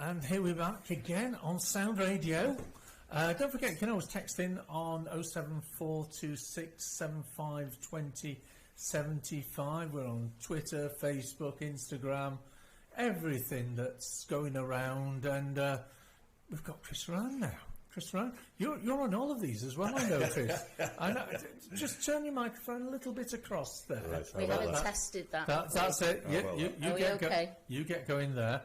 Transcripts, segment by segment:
And here we're back again on Sound Radio. Don't forget, you can always text in on 07426752075. We're on Twitter, Facebook, Instagram, everything that's going around. And we've got Chris Ruane now. Chris Ruane, you're on all of these as well, I noticed. I know. Just turn your microphone a little bit across there. Right, we haven't tested that. That's it. You You get going there.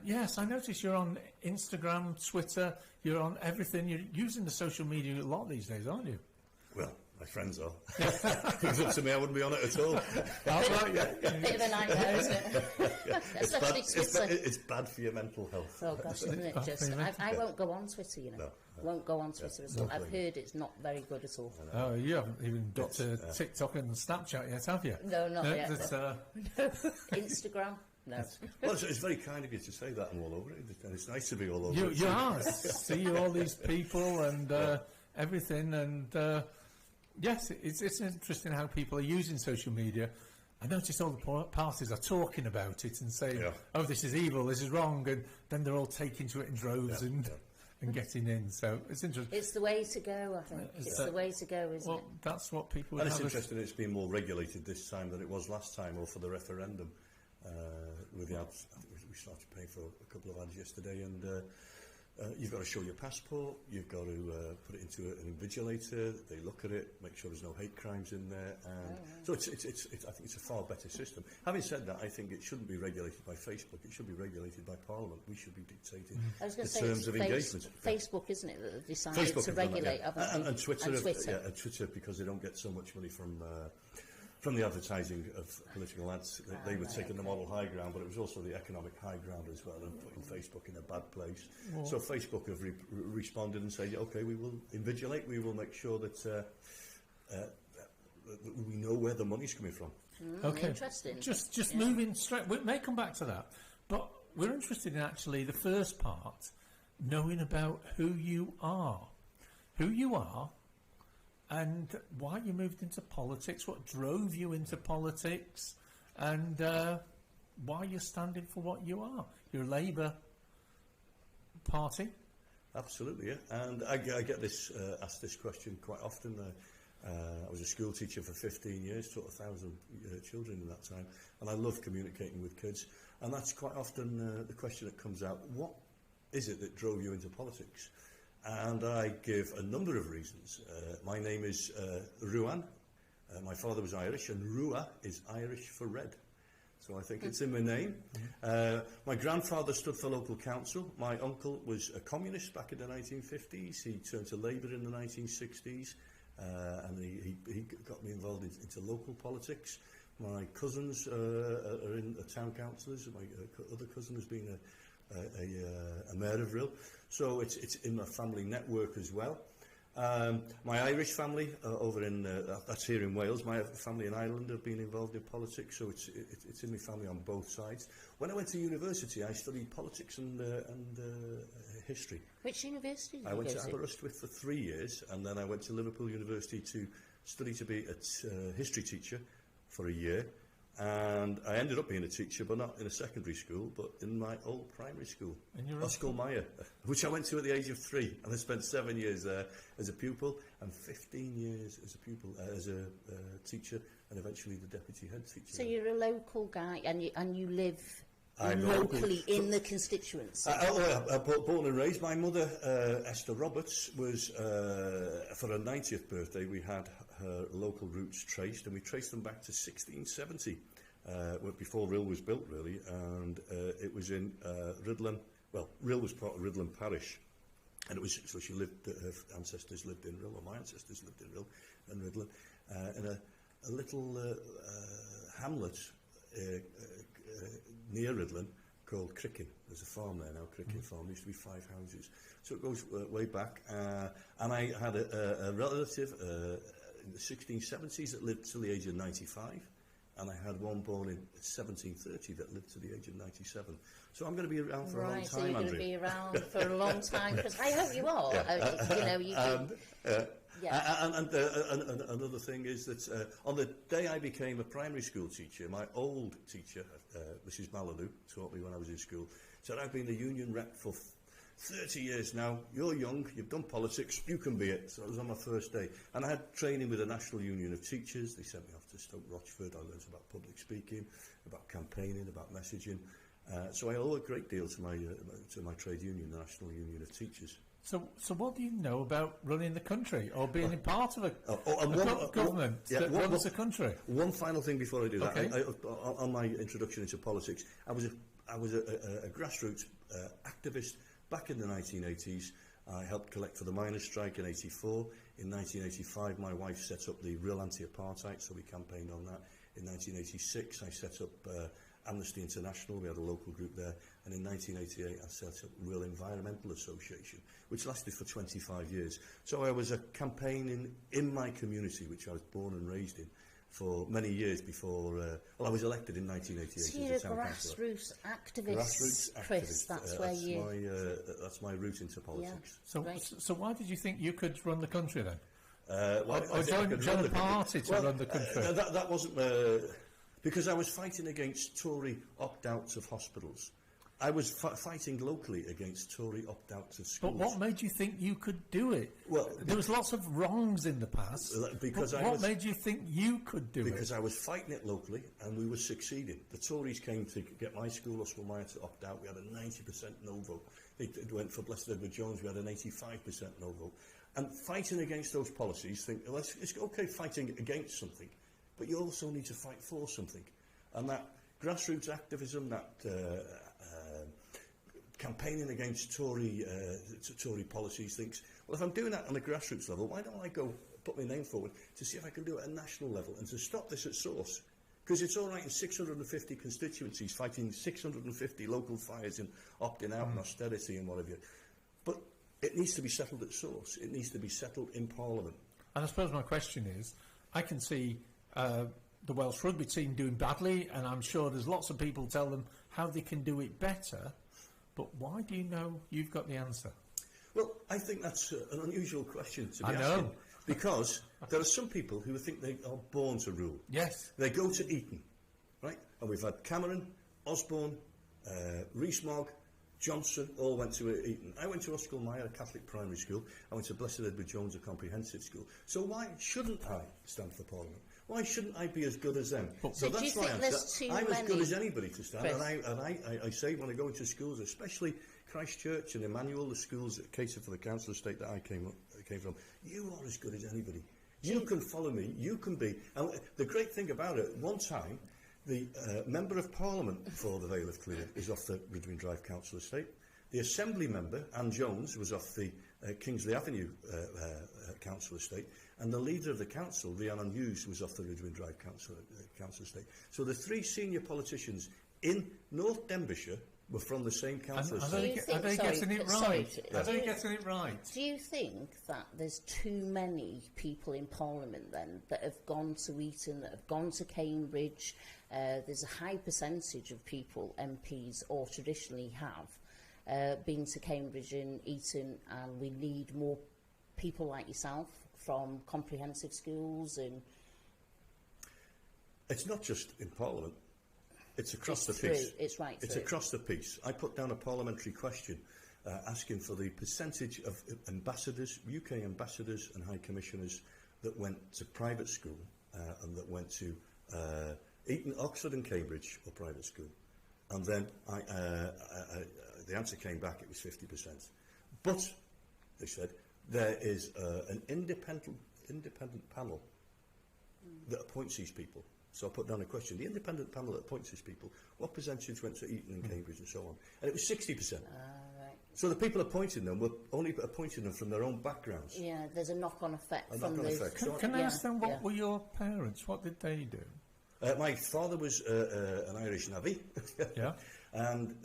Yes, I noticed you're on Instagram, Twitter, you're on everything. You're using the social media a lot these days, aren't you? Well, my friends are. If it was up to me, I wouldn't be on it at all. Bit of a nightmare, isn't it? Especially Twitter. It's bad for your mental health. Oh gosh, isn't it? Just, I won't go on Twitter, you know. No. Won't go on Twitter at all. I've heard it's not very good at all. Oh, you haven't even got to TikTok and Snapchat yet, have you? No, not yet. No. Instagram. No. Well, it's very kind of you to say that. I'm all over it, and it's nice to be all over it. You are. See all these people and everything, and yes, it's interesting how people are using social media. I noticed all the parties are talking about it and saying, "Oh, this is evil, this is wrong," and then they're all taking to it in droves and getting in. So it's interesting. It's the way to go, I think. It's the way to go, isn't it? Well, that's what people. And it's interesting. It's been more regulated this time than it was last time, or for the referendum. With the ads, I think we started paying for a couple of ads yesterday, and you've got to show your passport, you've got to put it into an invigilator, they look at it, make sure there's no hate crimes in there, and so it's I think it's a far better system. Having said that, I think it shouldn't be regulated by Facebook, it should be regulated by Parliament. We should be dictating the terms of engagement. Facebook, isn't it, that have decided to regulate, and Twitter. And Twitter, because they don't get so much money from the advertising of political ads. They were taking the moral high ground, but it was also the economic high ground as well, and putting Facebook in a bad place. So Facebook have responded and said, okay, we will invigilate, we will make sure that we know where the money's coming from. Okay, interesting. Just moving straight, we may come back to that, but we're interested in actually the first part, knowing about who you are. And why you moved into politics, what drove you into politics, and why you're standing for what you are. You're a Labour Party. Absolutely, yeah. And I get asked this question quite often. I was a school teacher for 15 years, taught 1,000 children in that time, and I love communicating with kids. And that's quite often the question that comes out, what is it that drove you into politics? And I give a number of reasons. My name is Ruane. My father was Irish, and Rua is Irish for red. So I think it's in my name. My grandfather stood for local council. My uncle was a communist back in the 1950s. He turned to Labour in the 1960s, and he got me involved into local politics. My cousins are in town councillors. My other cousin has been a mayor of Rhyl, so it's in my family network as well. My Irish family over in that's here in Wales. My family in Ireland have been involved in politics, so it's in my family on both sides. When I went to university, I studied politics and history. Which university did you go to? I went to to? Aberystwyth for 3 years, and then I went to Liverpool University to study to be a history teacher for a year. And I ended up being a teacher, but not in a secondary school, but in my old primary school, Oscar Meyer, which I went to at the age of 3, and I spent 7 years there as a pupil and 15 years as a pupil, as a teacher, and eventually the deputy head teacher. So you're a local guy, and you live locally in the constituency. Born and raised. My mother, Esther Roberts, was for her 90th birthday. We had her local roots traced, and we traced them back to 1670, before Rhyl was built, really. And it was in Rydlan. Well, Rhyl was part of Rydlan parish, and it was so she lived. Her ancestors lived in Rhyl, or my ancestors lived in Rhyl and Rydlan, in a little hamlet. Near Rydlan called Crickin. There's a farm there now, Crickin Farm. There used to be 5 houses. So it goes way back. And I had a relative in the 1670s that lived till the age of 95. And I had one born in 1730 that lived to the age of 97. So I'm going to be around for a long time, so you're Andrew. going to be around for a long time, because I hope you are. Yeah. And another thing is that on the day I became a primary school teacher, my old teacher, Mrs. Malalou, taught me when I was in school, said, I've been a union rep for 30 years now, you're young, you've done politics, you can be it. So it was on my first day. And I had training with the National Union of Teachers. They sent me off to Stoke Rochford. I learned about public speaking, about campaigning, about messaging. So I owe a great deal to my trade union, the National Union of Teachers. So what do you know about running the country or being part of a government that runs the country? One final thing before I do that. Okay. On my introduction into politics, I was a grassroots activist back in the 1980s. I helped collect for the miners' strike in 84. In 1985, my wife set up the Real Anti-Apartheid, so we campaigned on that. In 1986, I set up Amnesty International. We had a local group there. And in 1988, I set up Real Environmental Association, which lasted for 25 years. So I was campaigning in my community, which I was born and raised in, for many years before. I was elected in 1988 So you're as a town a councillor. grassroots activist, Chris. That's where That's my route into politics. Yeah. So why did you think you could run the country then? Or join a party to run the country? That wasn't because I was fighting against Tory opt-outs of hospitals. I was fighting locally against Tory opt-outs of schools. But what made you think you could do it? Well, there was lots of wrongs in the past. What made you think you could do it? Because I was fighting it locally and we were succeeding. The Tories came to get my school, Oswald to opt out. We had a 90% no vote. They went for Blessed Edward Jones. We had an 85% no vote. And fighting against those policies, it's okay fighting against something, but you also need to fight for something. And that grassroots activism, that campaigning against Tory policies, thinks, well, if I'm doing that on a grassroots level, why don't I go put my name forward to see if I can do it at a national level and to stop this at source? Because it's all right in 650 constituencies fighting 650 local fires and opting out and austerity and whatever. But it needs to be settled at source. It needs to be settled in Parliament. And I suppose my question is, I can see the Welsh rugby team doing badly, and I'm sure there's lots of people tell them how they can do it better, but why do you know you've got the answer? Well, I think that's an unusual question to be asking. Because there are some people who think they are born to rule. Yes. They go to Eton, right? And we've had Cameron, Osborne, Rees-Mogg, Johnson, all went to Eton. I went to Oscar Meyer, a Catholic primary school. I went to Blessed Edward Jones, a comprehensive school. So why shouldn't I stand for Parliament? Why shouldn't I be as good as them? So that's why I'm as good as anybody to stand. And I say when I go into schools, especially Christchurch and Emmanuel, the schools that cater for the council estate that I came from, you are as good as anybody. You can follow me. You can be. And the great thing about it, one time, the Member of Parliament for the Vale of Clwyd is off the Ridgewind Drive Council Estate. The Assembly Member, Anne Jones, was off the Kingsley Avenue Council Estate. And the leader of the council, Rhiannon Hughes, was off the Ridgewind Drive Council Estate. So the three senior politicians in North Denbighshire were from the same council estate. Are they getting it right? Are they getting it right? Do you think that there's too many people in Parliament then that have gone to Eton, that have gone to Cambridge? There's a high percentage of people, MPs, or traditionally have been to Cambridge and Eton, and we need more people like yourself from comprehensive schools. And it's not just in Parliament. It's across the piece. It's across the piece. I put down a parliamentary question asking for the percentage of ambassadors, UK ambassadors and high commissioners that went to private school and that went to Eton, Oxford and Cambridge or private school. And then the answer came back, it was 50%. But, they said, there is an independent panel that appoints these people. So I put down a question. The independent panel that appoints these people, what percentage went to Eton and Cambridge and so on? And it was 60%. Right. So the people appointing them were only appointing them from their own backgrounds. Yeah, there's a knock-on effect from those. Can I ask them, what were your parents? What did they do? My father was an Irish navvy. Yeah. And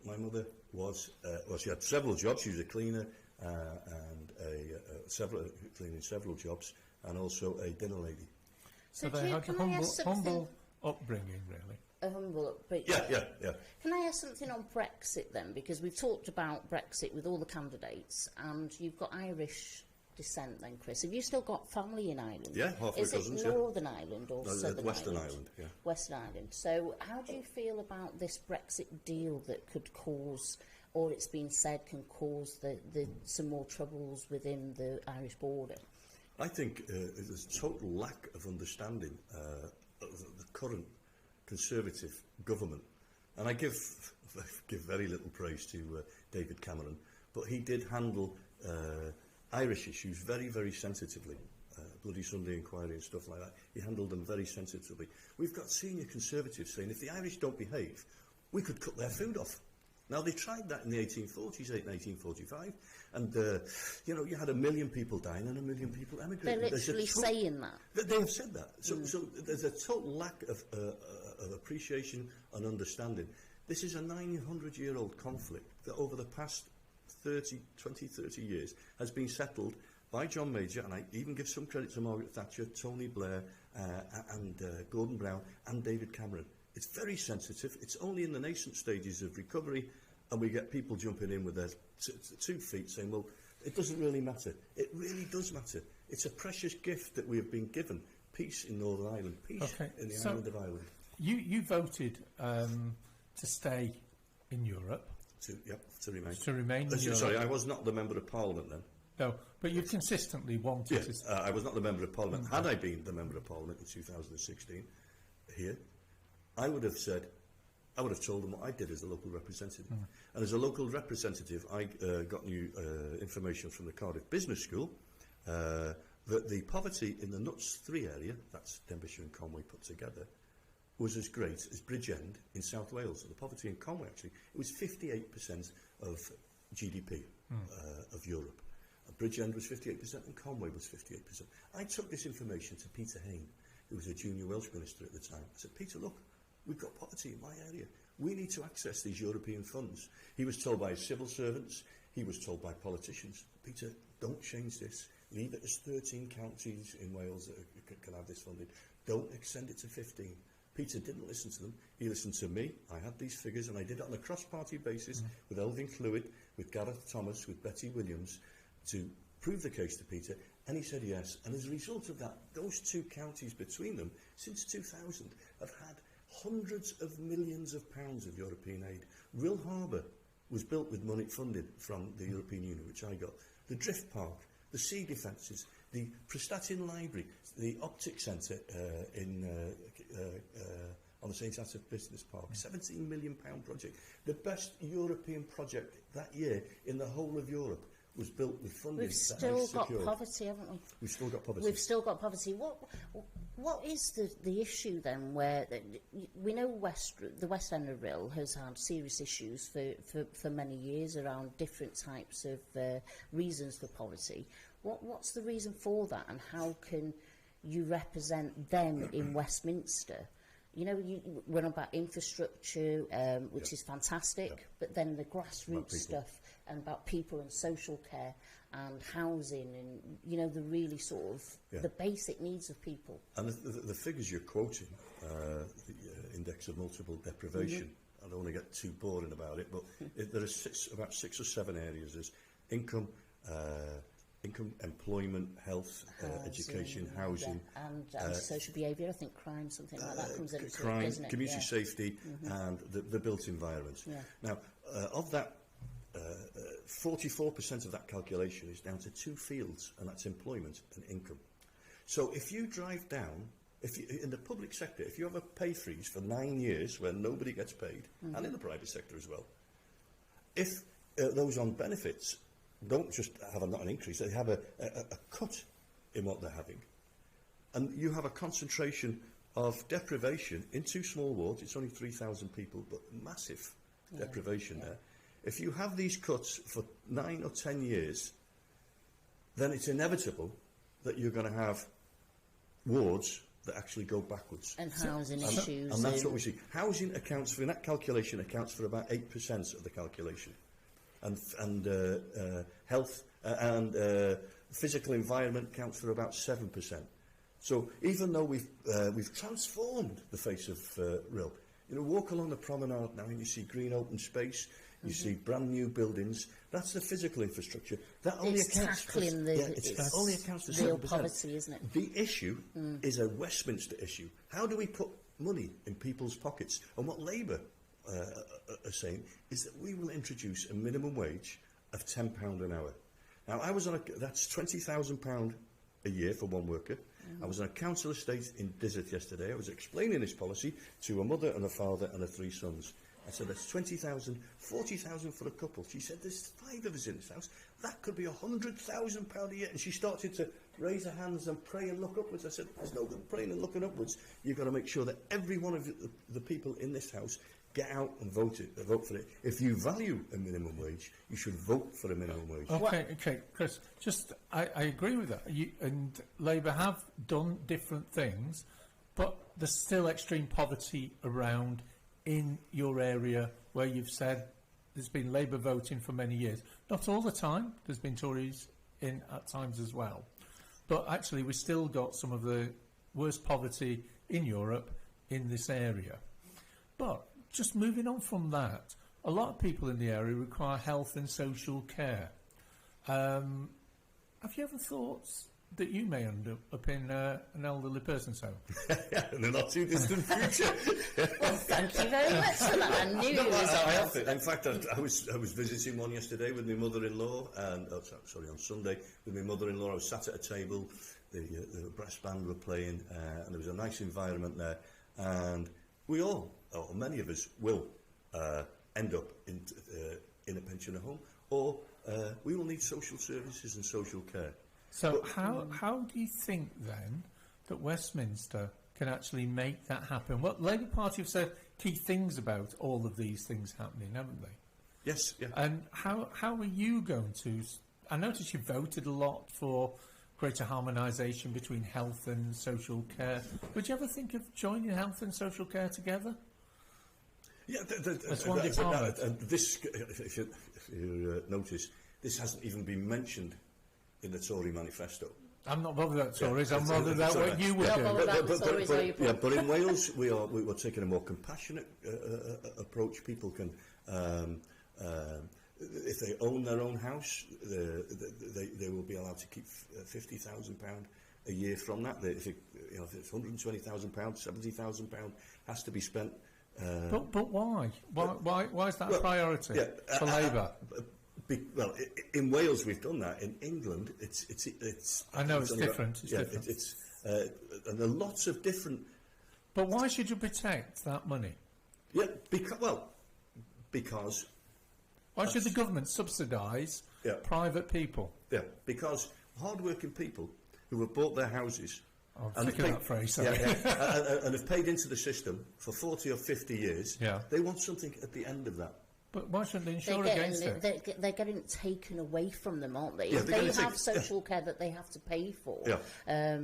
my mother was, she had several jobs. She was a cleaner and cleaning several jobs, and also a dinner lady. So they had a humble upbringing, really. A humble upbringing. Yeah. Can I ask something on Brexit then? Because we've talked about Brexit with all the candidates, and you've got Irish descent then, Chris? Have you still got family in Ireland? Yeah, half my cousins, Is yeah. it Northern Ireland or No, Southern Western Ireland? Ireland, yeah. Western Ireland. So how do you feel about this Brexit deal that could cause, or it's been said can cause some more troubles within the Irish border? I think there's a total lack of understanding of the current Conservative government. And I give very little praise to David Cameron, but he did handle Irish issues very, very sensitively. Bloody Sunday inquiry and stuff like that. He handled them very sensitively. We've got senior Conservatives saying if the Irish don't behave, we could cut their food off. Now, they tried that in the 1840s, 1845, and, you had 1 million people dying and 1 million people emigrating. They're literally saying that. They have said that. So there's a total lack of appreciation and understanding. This is a 900-year-old conflict that over the past 30 years has been settled by John Major, and I even give some credit to Margaret Thatcher, Tony Blair, and Gordon Brown, and David Cameron. It's very sensitive. It's only in the nascent stages of recovery, and we get people jumping in with their 2 feet saying, well, it doesn't really matter. It really does matter. It's a precious gift that we have been given. Peace in Northern Ireland, peace in the island of Ireland. You voted to stay in Europe. To remain. To remain in Europe. Sorry, I was not the Member of Parliament then. No, but you've consistently wanted Yes, I was not the Member of Parliament. Had I been the Member of Parliament in 2016 here, I would have told them what I did as a local representative. And as a local representative, I got new information from the Cardiff Business School that the poverty in the Nuts 3 area, that's Denbighshire and Conway put together, was as great as Bridgend in South Wales. So the poverty in Conway, actually, it was 58% of GDP of Europe. Bridgend was 58% and Conway was 58%. I took this information to Peter Hain, who was a junior Welsh minister at the time. I said, Peter, look, we've got poverty in my area. We need to access these European funds. He was told by his civil servants, he was told by politicians, Peter, don't change this. Leave it as 13 counties in Wales that can have this funding. Don't extend it to 15. Peter didn't listen to them. He listened to me. I had these figures, and I did it on a cross-party basis with Elvin Clwyd, with Gareth Thomas, with Betty Williams, to prove the case to Peter, and he said yes. And as a result of that, those 2 counties between them, since 2000, have had hundreds of millions of pounds of European aid. Rill Harbour was built with money funded from the European Union, which I got. The Drift Park, the sea defences, the Prestatyn Library, the Optic Centre on the St Asaph Business Park, £17 million project. The best European project that year in the whole of Europe was built with funding. We've still got poverty, haven't we? We've still got poverty. We've still got poverty. What is the issue then? Where we know the West End of Rill has had serious issues for many years around different types of reasons for poverty. What's the reason for that, and how can you represent them in Westminster? You know, we're on about infrastructure, which is fantastic, but then the grassroots stuff and about people and social care and housing and, the really sort of the basic needs of people. And the figures you're quoting, the index of multiple deprivation, I don't want to get too boring about it, but there are about 6 or 7 areas. There's income, employment, health, education, housing. And social behaviour, I think crime, something like that comes into crime, it, doesn't it? Community safety, and the built environment. Yeah. Now, of that, 44% of that calculation is down to 2 fields, and that's employment and income. So if you drive down, in the public sector, if you have a pay freeze for 9 years where nobody gets paid, and in the private sector as well, if those on benefits don't just have not an increase, they have a cut in what they're having, and you have a concentration of deprivation in 2 small wards, it's only 3,000 people, but massive deprivation there. If you have these cuts for 9 or 10 years, then it's inevitable that you're going to have wards that actually go backwards. And housing issues. And that's what we see. Housing accounts for, in that calculation, accounts for about 8% of the calculation. And health and physical environment counts for about 7%. So even though we've transformed the face of Rill, walk along the promenade now and you see green open space. You see brand new buildings. That's the physical infrastructure. That only It's accounts for tackling it only accounts for real 7%. poverty, isn't it? The issue is a Westminster issue. How do we put money in people's pockets? And what Labour are saying is that we will introduce a minimum wage of £10 an hour. Now, that's £20,000 a year for one worker. I was on a council estate in Dizzard yesterday. I was explaining this policy to a mother and a father and her 3 sons. I said, that's 20,000, 40,000 for a couple. She said, there's 5 of us in this house. That could be £100,000 a year. And she started to raise her hands and pray and look upwards. I said, there's no good praying and looking upwards. You've got to make sure that every one of the people in this house get out and vote for it. If you value a minimum wage, you should vote for a minimum wage. Okay, Chris. I agree with that. And Labour have done different things, but there's still extreme poverty around in your area where you've said there's been Labour voting for many years. Not all the time. There's been Tories in at times as well. But actually, we've still got some of the worst poverty in Europe in this area. But just moving on from that, a lot of people in the area require health and social care. Have you ever thought that you may end up in an elderly person's home? In the not too distant future. Well, thank you very much for that. I knew it was I have it. In fact, I was visiting one yesterday with my mother-in-law, and on Sunday with my mother-in-law. I was sat at a table. The brass band were playing, and there was a nice environment there. And we all, or many of us, will end up in a pensioner home, or we will need social services and social care. So how do you think then that Westminster can actually make that happen? Well, Labour Party have said key things about all of these things happening, haven't they? Yes, yeah. And how are you going to... I noticed you voted a lot for greater harmonisation between health and social care. Would you ever think of joining health and social care together? Yeah, that's one department. This, if you notice, this hasn't even been mentioned in the Tory manifesto. I'm not bothered about Tories. I'm bothered about what you would do. But in Wales, we're taking a more compassionate approach. People can, if they own their own house, they will be allowed to keep £50,000 a year from that. If it's £120,000, £70,000 has to be spent. But why? Why is that a priority for Labour? In Wales we've done that. In England, it's. I know it's different. It's different. And there are lots of different. But why should you protect that money? Yeah, because. Why should the government subsidise private people? Yeah, because hard-working people who have bought their houses. And that phrase. And have paid into the system for 40 or 50 years. Yeah. They want something at the end of that. But why shouldn't they insure against it? They're getting it taken away from them, aren't they? Yeah, they have social care that they have to pay for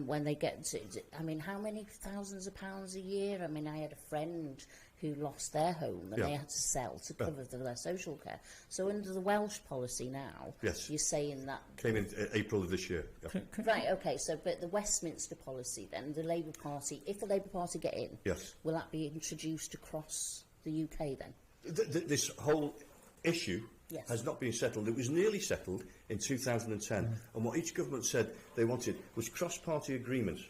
when they get to... I mean, how many thousands of pounds a year? I mean, I had a friend who lost their home and they had to sell to cover their social care. So under the Welsh policy now, you're saying that... Came in April of this year. Yeah. Right, OK, so but the Westminster policy then, the Labour Party, if the Labour Party get in, will that be introduced across the UK then? This whole issue has not been settled. It was nearly settled in 2010, and what each government said they wanted was cross-party agreement,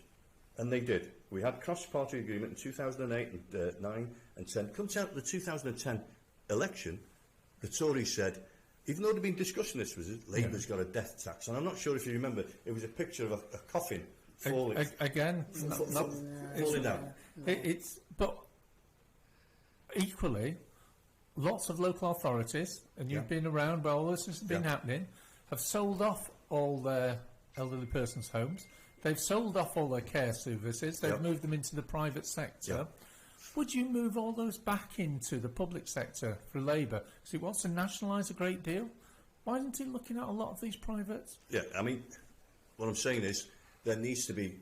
and they did. We had cross-party agreement in 2008 and 9 and 10. Comes out the 2010 election, the Tories said, even though they'd been discussing this, Labour's got a death tax, and I'm not sure if you remember, it was a picture of a coffin falling. Falling down. But equally, lots of local authorities, and you've been around where all this has been happening, have sold off all their elderly persons' homes. They've sold off all their care services. They've moved them into the private sector. Would you move all those back into the public sector for Labour? Because he wants to nationalise a great deal. Why isn't he looking at a lot of these privates? Yeah, I mean, what I'm saying is it needs to be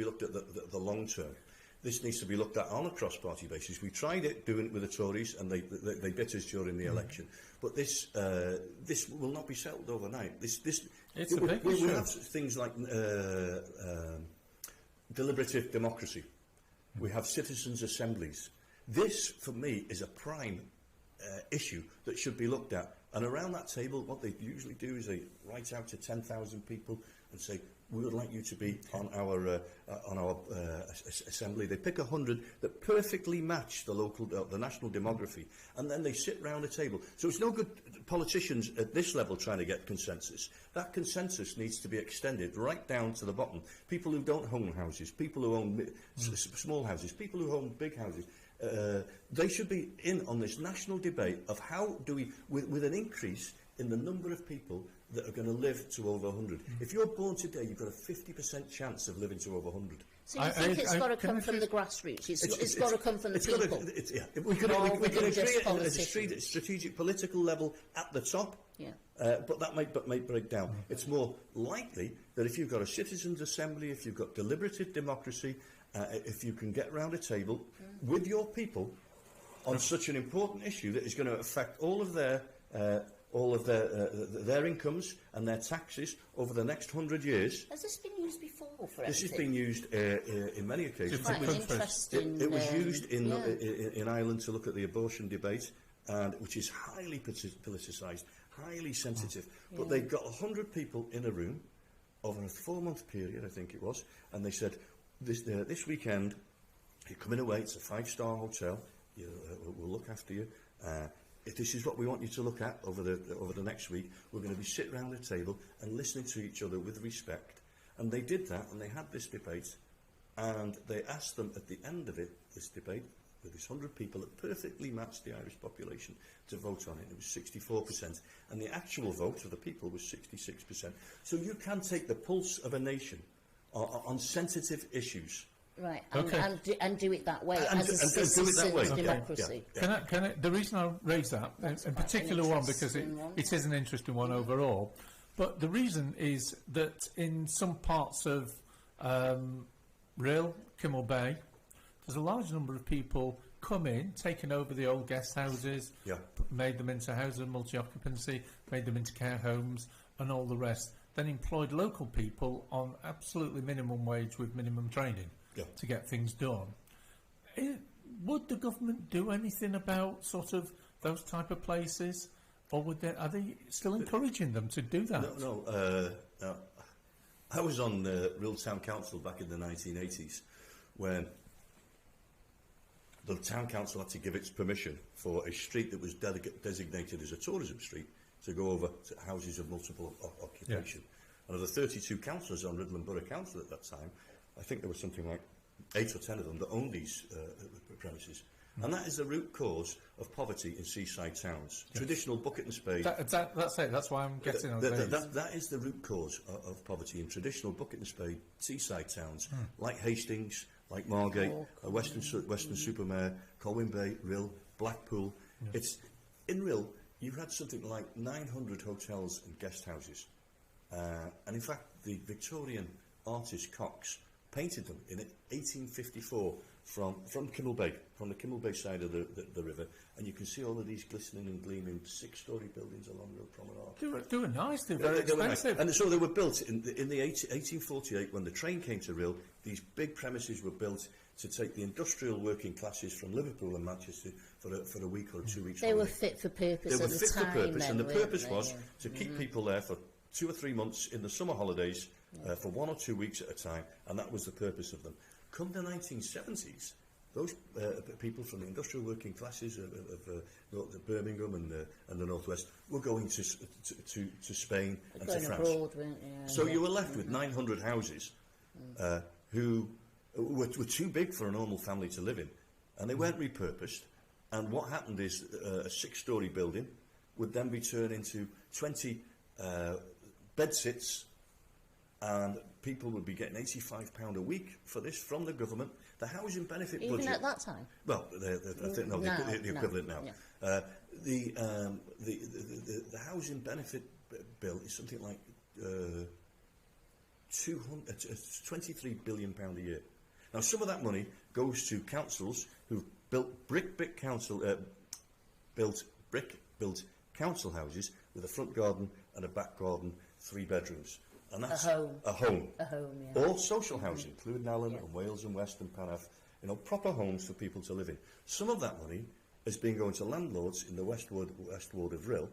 looked at the long term. This needs to be looked at on a cross-party basis. We tried it, doing it with the Tories, and they bit us during the election. But this will not be settled overnight. It's a big issue. We have things like deliberative democracy. We have citizens' assemblies. This, for me, is a prime issue that should be looked at. And around that table, what they usually do is they write out to 10,000 people and say, we would like you to be on our assembly. They pick 100 that perfectly match the national demography, and then they sit round a table. So it's no good politicians at this level trying to get consensus. That consensus needs to be extended right down to the bottom. People who don't own houses, people who own small houses, people who own big houses. They should be in on this national debate of how do we, with an increase in the number of people that are going to live to over 100. If you're born today, you've got a 50% chance of living to over 100. So you think it's got to come from the grassroots? It's got to come from the people? We can agree at a strategic political level at the top, but that might break down. It's more likely that if you've got a citizens' assembly, if you've got deliberative democracy, if you can get round a table with your people on such an important issue that is going to affect all of their incomes and their taxes over the next 100 years. Has this been used before for This anything? has been used in many occasions. It was used in Ireland to look at the abortion debate, which is highly politicised, highly sensitive. But they got 100 people in a room over a 4-month period, I think it was, and they said, this weekend, you're coming away, it's a 5-star hotel, we'll look after you. If this is what we want you to look at over the next week, we're going to be sitting around the table and listening to each other with respect. And they did that, and they had this debate, and they asked them at the end of this debate, with these 100 people that perfectly matched the Irish population, to vote on it. It was 64%, and the actual vote of the people was 66%. So you can take the pulse of a nation on sensitive issues. Right, Okay. and do it that way, And as a do it that way. citizens' Okay. democracy. Can I, the reason I raise that, That's in quite particular an one, because interesting one. it is an interesting one overall, but the reason is that in some parts of Rhyl, Kimmel Bay, there's a large number of people come in, taken over the old guest houses, made them into houses of multi-occupancy, made them into care homes and all the rest, then employed local people on absolutely minimum wage with minimum training to get things done. Would the government do anything about sort of those type of places, or are they still encouraging them to do that? No. I was on Rhyl Town Council back in the 1980s when the Town Council had to give its permission for a street that was designated as a tourism street to go over to houses of multiple occupation. And of the 32 councillors on Rydlan Borough Council at that time, I think there was something like 8 or 10 of them that owned these premises. And that is the root cause of poverty in seaside towns. Traditional bucket and spade. That's it. That's why I'm getting on that is the root cause of poverty in traditional bucket and spade seaside towns, like Hastings, like Margate, Western-super-Mare, Colwyn Bay, Rhyl, Blackpool. It's in Rhyl. You had something like 900 hotels and guest houses, and in fact, the Victorian artist Cox painted them in 1854 from Kimmel Bay, from the Kimmel Bay side of the river, and you can see all of these glistening and gleaming 6-storey buildings along the promenade. They were nice. They were very expensive. And so they were built in the 1848 when the train came to Rhyl. These big premises were built to take the industrial working classes from Liverpool and Manchester for a week or 2 weeks. They were fit for purpose. They were fit for purpose, and the purpose was to keep people there for 2 or 3 months in the summer holidays, for 1 or 2 weeks at a time, and that was the purpose of them. Come the 1970s, those people from the industrial working classes of Birmingham and the Northwest were going to Spain and to France. Abroad, weren't they? So you were left with 900 houses who were too big for a normal family to live in, and they weren't repurposed. And what happened is a 6-storey building would then be turned into 20 bedsits, and people would be getting £85 a week for this from the government. The housing benefit budget... Even at that time? Well, I think the equivalent now. Yeah. The housing benefit bill is something like £23 billion a year. Now, some of that money goes to councils who've built brick council houses with a front garden and a back garden, 3 bedrooms. And that's a home, yeah. Or social housing, Clwyd and Allen and Wales and West and Panaf, proper homes for people to live in. Some of that money has been going to landlords in the west ward of Rhyl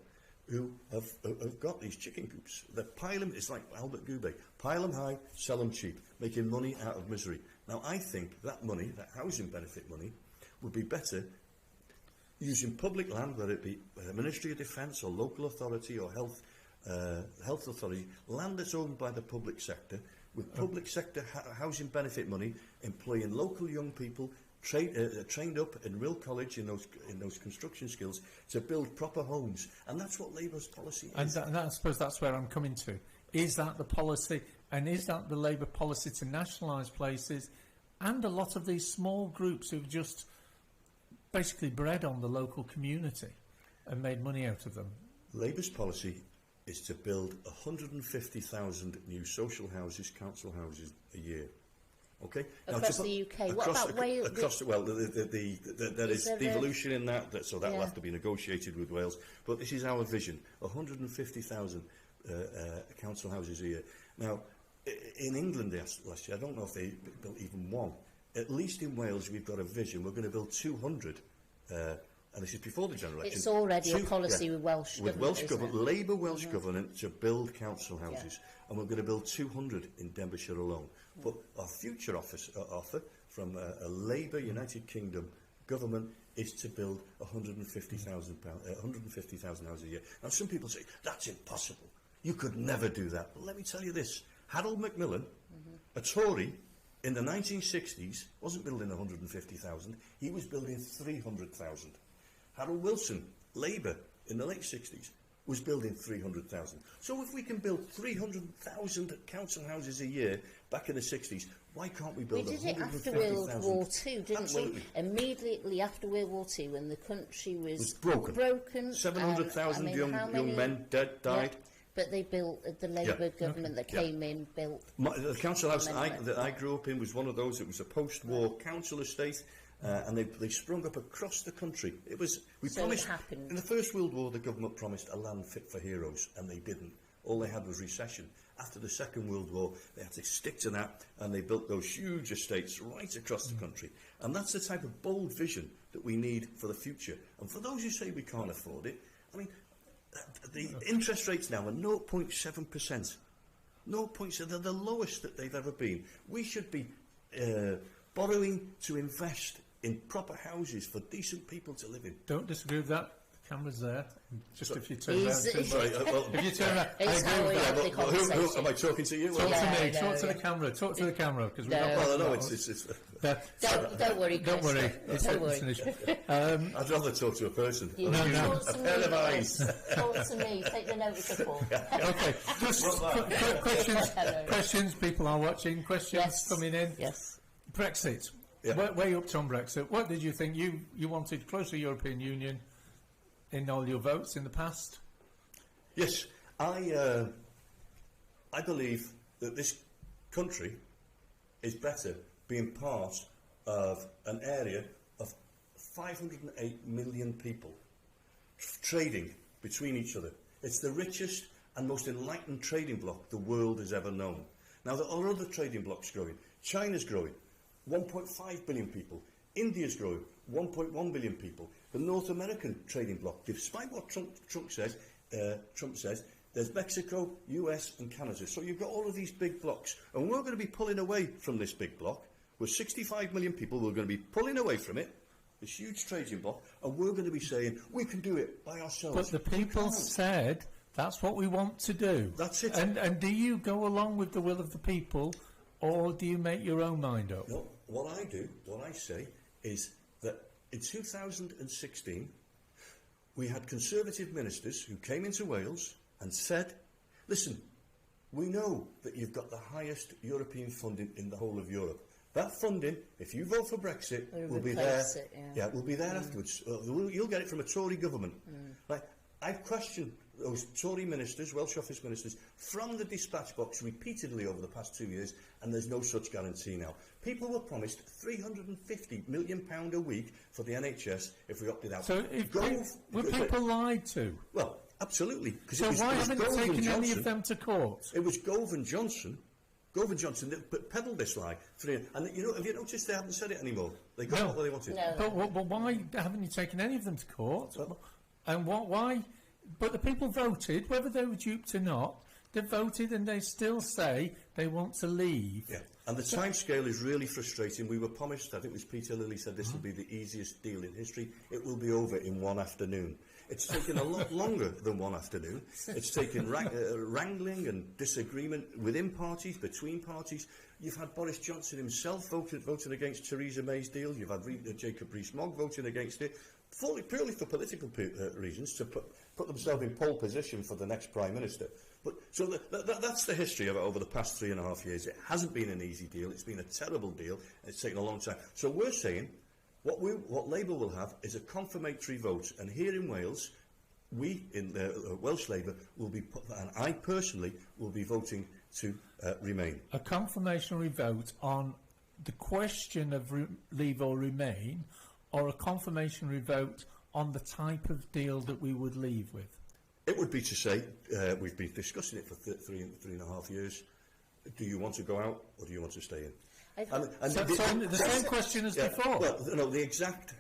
who have got these chicken coops. They pile them, it's like Albert Goubet, pile them high, sell them cheap, making money out of misery. Now, I think that money, that housing benefit money, would be better using public land, whether it be Ministry of Defence or local authority or health authority, land that's owned by the public sector, with public sector housing benefit money, employing local young people, trained up in real college in those construction skills to build proper homes, and that's what Labour's policy is. And I suppose that's where I'm coming to. Is that the policy, and is that the Labour policy to nationalise places, and a lot of these small groups who've just basically bred on the local community and made money out of them? Labour's policy is to build 150,000 new social houses, council houses a year. Okay. Across the UK. What about Wales? Across well, there is devolution in that, so that will have to be negotiated with Wales. But this is our vision: 150,000 council houses a year. Now, in England last year, I don't know if they built even one. At least in Wales, we've got a vision. We're going to build 200. And this is before the general election. It's already a policy with Welsh government. With Welsh government, Labour Welsh government, to build council houses, and we're going to build 200 in Denbighshire alone. But our future offer from a Labour United Kingdom government is to build 150,000 houses a year. Now, some people say that's impossible. You could never do that. But let me tell you this: Harold Macmillan, a Tory in the 1960s, wasn't building 150,000. He was building 300,000. Harold Wilson, Labour, in the late 60s, was building 300,000. So if we can build 300,000 council houses a year back in the 60s, why can't we build 150,000? We did it after World War II, didn't we? Immediately after World War II, when the country was broken. 700,000 young men died. Yeah. But they built, the Labour government that came in built... The council house that I grew up in was one of those. It was a post-war council estate, and they sprung up across the country. It happened. In the First World War, the government promised a land fit for heroes, and they didn't. All they had was recession. After the Second World War, they had to stick to that, and they built those huge estates right across the country. And that's the type of bold vision that we need for the future. And for those who say we can't afford it, I mean, the interest rates now are 0.7%. 0.7%. They're the lowest that they've ever been. We should be borrowing to invest in proper houses for decent people to live in. Don't disagree with that. The camera's there. Just if you turn around. If you turn around, I agree with that. Who am I talking to you? Talk to me. Talk to the camera. Talk to the camera. Because don't worry. Don't worry. It's an issue. I'd rather talk to a person. No. A pair of eyes. Talk to me. Take the notice of Paul. Okay. Just questions. People are watching. Questions coming in. Yes. Brexit. Yeah. Where are you up to on Brexit? What did you think? You wanted closer European Union in all your votes in the past? Yes. I believe that this country is better being part of an area of 508 million people trading between each other. It's the richest and most enlightened trading bloc the world has ever known. Now, there are other trading blocs growing. China's growing, 1.5 billion people. India's growing, 1.1 billion people. The North American trading bloc, despite what Trump says, there's Mexico, US and Canada. So you've got all of these big blocs. And we're going to be pulling away from this big bloc. We're 65 million people. We're going to be pulling away from it, this huge trading bloc, and we're going to be saying, we can do it by ourselves. But the people said, that's what we want to do. That's it. And do you go along with the will of the people, or do you make your own mind up? No, what I say, is that in 2016, we had Conservative ministers who came into Wales and said, listen, we know that you've got the highest European funding in the whole of Europe. That funding, if you vote for Brexit, will be there. Will be there afterwards. You'll get it from a Tory government. Like, I've questioned those Tory ministers, Welsh office ministers, from the dispatch box repeatedly over the past 2 years, and there's no such guarantee now. People were promised £350 million a week for the NHS if we opted out. So were people lied to? Well, absolutely. So why haven't you taken any of them to court? It was Gove and Johnson Gordon Johnson peddled this lie. And you know, have you noticed they haven't said it anymore? They got what they wanted. No. But why haven't you taken any of them to court? And why? But the people voted, whether they were duped or not. They voted, and they still say they want to leave. Yeah, and the timescale is really frustrating. We were promised, I think it was Peter Lilly said this will be the easiest deal in history. It will be over in one afternoon. It's taken a lot longer than one afternoon. It's taken wrangling and disagreement within parties, between parties. You've had Boris Johnson himself voting against Theresa May's deal. You've had Jacob Rees-Mogg voting against it, purely for political reasons, to put themselves in pole position for the next Prime Minister. But so that's the history of it over the past 3.5 years. It hasn't been an easy deal. It's been a terrible deal. It's taken a long time. So we're saying what Labour will have is a confirmatory vote. And here in Wales, we in Welsh Labour will be, and I personally will be voting to remain. A confirmatory vote on the question of leave or remain, or a confirmatory vote on the type of deal that we would leave with? It would be to say, we've been discussing it for 3.5 years. Do you want to go out, or do you want to stay in? The same question as before. Well, no, the exact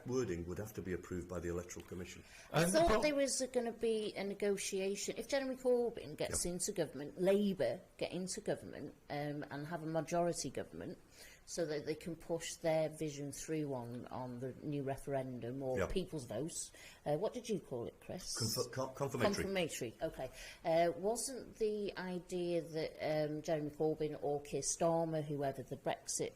wording would have to be approved by the Electoral Commission. I thought there was going to be a negotiation. If Jeremy Corbyn gets into government, Labour get into government and have a majority government, so that they can push their vision through on the new referendum or people's votes. What did you call it, Chris? Confirmatory. Confirmatory, OK. Wasn't the idea that Jeremy Corbyn or Keir Starmer, whoever the Brexit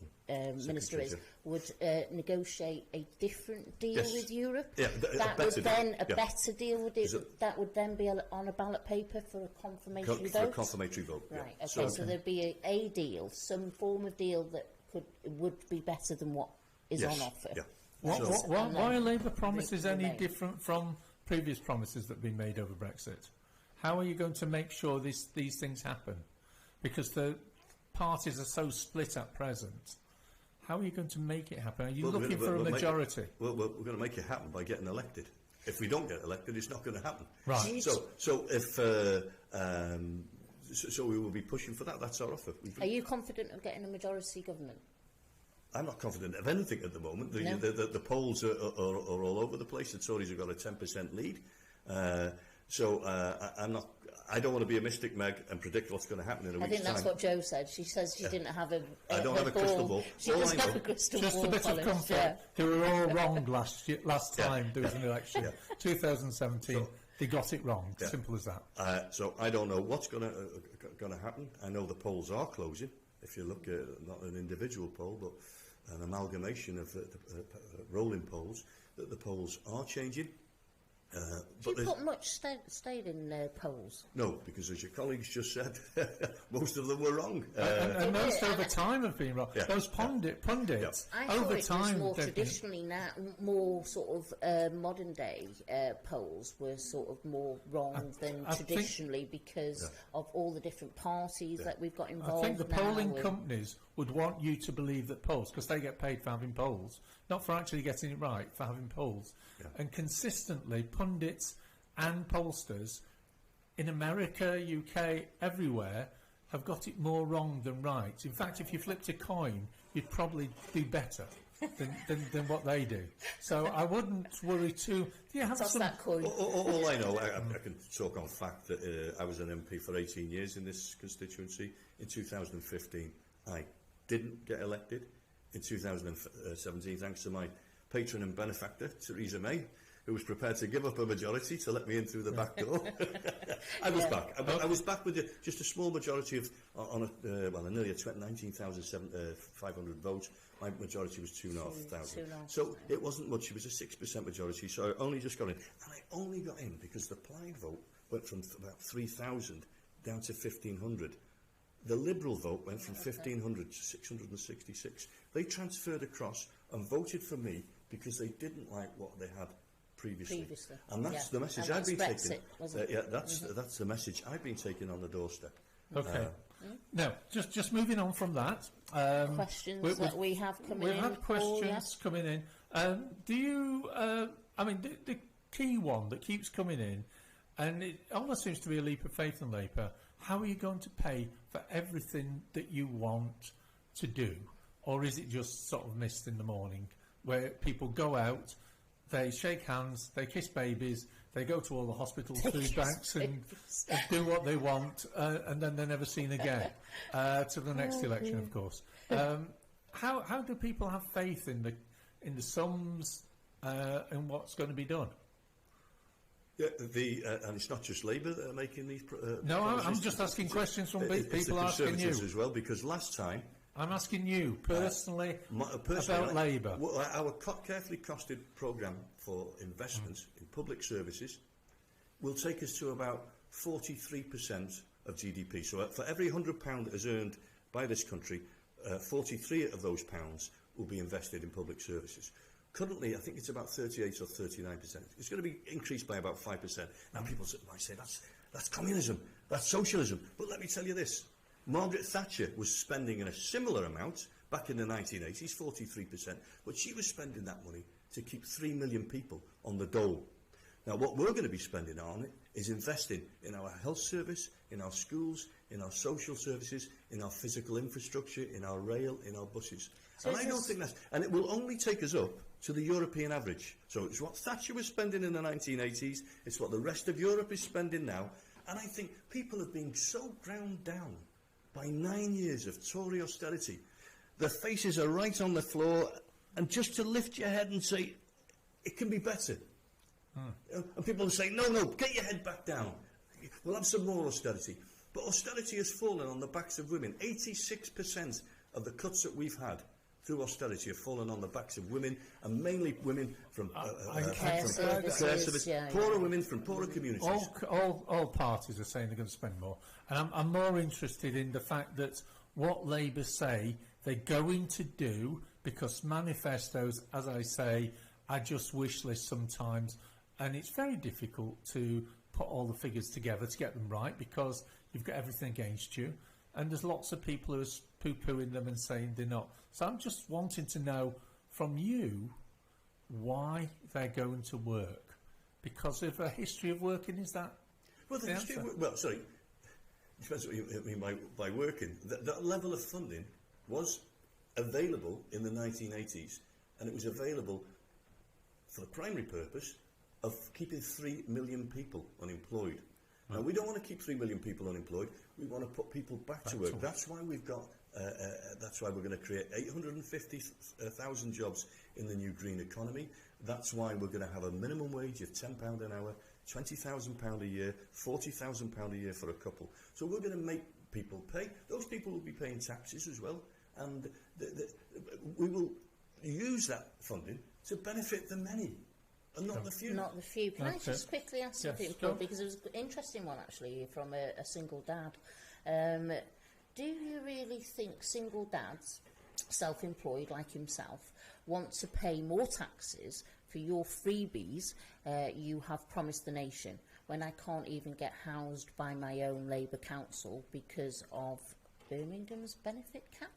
minister is, would negotiate a different deal with Europe? Yeah, that would then a better deal, would it? That would then be on a ballot paper for a confirmatory vote? For a confirmatoe vote, right, OK, so there'd be a deal, some form of deal that would be better than what is on offer. Yeah. Why are Labour promises any different from previous promises that have been made over Brexit? How are you going to make sure these things happen? Because the parties are so split at present. How are you going to make it happen? Are you looking for a majority? We're going to make it happen by getting elected. If we don't get elected, it's not going to happen. Right. So if so we will be pushing for that. That's our offer. Are you confident of getting a majority government? I'm not confident of anything at the moment. The polls are all over the place. The Tories have got a 10% lead. I'm not. I don't want to be a mystic, Meg, and predict what's going to happen in a week's time. I think that's what Jo said. She says she didn't have a I don't have a crystal ball. She doesn't have a crystal ball. Just a bit of comfort. They were all wrong last time there was an election. 2017. They got it wrong. Simple as that. So I don't know what's going to happen. I know the polls are closing. If you look at not an individual poll, but an amalgamation of rolling polls, that the polls are changing. Do you put much stayed in polls? No, because as your colleagues just said, most of them were wrong. And most over time have been wrong. Those pundits, I over thought time, it was more traditionally now, more sort of modern day polls were sort of more wrong than traditionally because of all the different parties that we've got involved. I think the polling companies would want you to believe that polls, because they get paid for having polls, not for actually getting it right, for having polls. And consistently, pundits and pollsters in America, UK, everywhere, have got it more wrong than right. In fact, if you flipped a coin, you'd probably do better than what they do. So I wouldn't worry too. Do you have some... that coin? All I know, I can talk on fact that I was an MP for 18 years in this constituency. In 2015, I didn't get elected. In 2017, thanks to my patron and benefactor, Theresa May, who was prepared to give up a majority to let me in through the back door. I was back. I was back with just a small majority of, nearly 19,500 votes. My majority was 2,500. So it wasn't much. It was a 6% majority. So I only just got in. And I only got in because the Plaid vote went from about 3,000 down to 1,500. The Liberal vote went from 1,500 to 666. They transferred across and voted for me because they didn't like what they had previously. And that's the message I've been taking. That's the message I've been taking on the doorstep. Okay. Now, just moving on from that. Questions that we have coming in. We've had questions coming in. Do you? The key one that keeps coming in. And it almost seems to be a leap of faith in Labour. How are you going to pay for everything that you want to do? Or is it just sort of mist in the morning, where people go out, they shake hands, they kiss babies, they go to all the hospital food banks and do what they want, and then they're never seen again, to the next election, of course. How do people have faith in the sums and what's going to be done? Yeah, and it's not just Labour that are making these. No, I'm just asking questions from people asking you as well, because last time I'm asking you personally about Labour. Our carefully costed programme for investment in public services will take us to about 43% of GDP. So for every £100 that is earned by this country, 43 of those pounds will be invested in public services. Currently, I think it's about 38 or 39%. It's going to be increased by about 5%. Now, people might say, that's communism, that's socialism. But let me tell you this. Margaret Thatcher was spending in a similar amount back in the 1980s, 43%, but she was spending that money to keep 3 million people on the dole. Now, what we're going to be spending on it is investing in our health service, in our schools, in our social services, in our physical infrastructure, in our rail, in our buses. So and I don't think that's... And it will only take us up to the European average. So it's what Thatcher was spending in the 1980s, it's what the rest of Europe is spending now, and I think people have been so ground down by 9 years of Tory austerity. Their faces are right on the floor, and just to lift your head and say, it can be better. And people will say, no, get your head back down. We'll have some more austerity. But austerity has fallen on the backs of women. 86% of the cuts that we've had through austerity have fallen on the backs of women, and mainly women from care services, poorer women from poorer communities. All parties are saying they're going to spend more. And I'm more interested in the fact that what Labour say they're going to do, because manifestos, as I say, are just wish lists sometimes, and it's very difficult to put all the figures together to get them right, because you've got everything against you, and there's lots of people who are poo-pooing them and saying they're not. So I'm just wanting to know from you why they're going to work. Because of a history of working, is that well, the history sorry, depends what you mean by working. That level of funding was available in the 1980s, and it was available for the primary purpose of keeping 3 million people unemployed. Now, we don't want to keep 3 million people unemployed. We want to put people back to work. That's why we've got. That's why we're going to create 850,000 jobs in the new green economy. That's why we're going to have a minimum wage of £10 an hour, £20,000 a year, £40,000 a year for a couple. So we're going to make people pay. Those people will be paying taxes as well, and we will use that funding to benefit the many. And not the few. Not the few. Can I just quickly ask something, Paul, because it was an interesting one actually from a single dad. Do you really think single dads, self-employed like himself, want to pay more taxes for your freebies you have promised the nation, when I can't even get housed by my own Labour council because of Birmingham's benefit cap?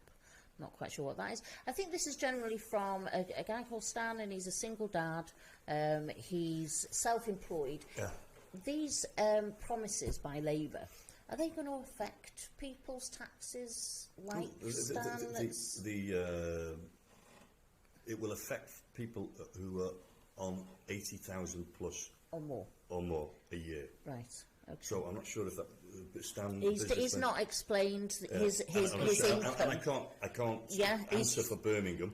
Not quite sure what that is. I think this is generally from a guy called Stan, and he's a single dad. He's self-employed. Yeah. These promises by Labour, are they going to affect people's taxes like Stan? It will affect people who are on 80,000 plus or more a year. Right. Okay. So I'm not sure if that Stan. He's not explained his income. And I can't answer for Birmingham.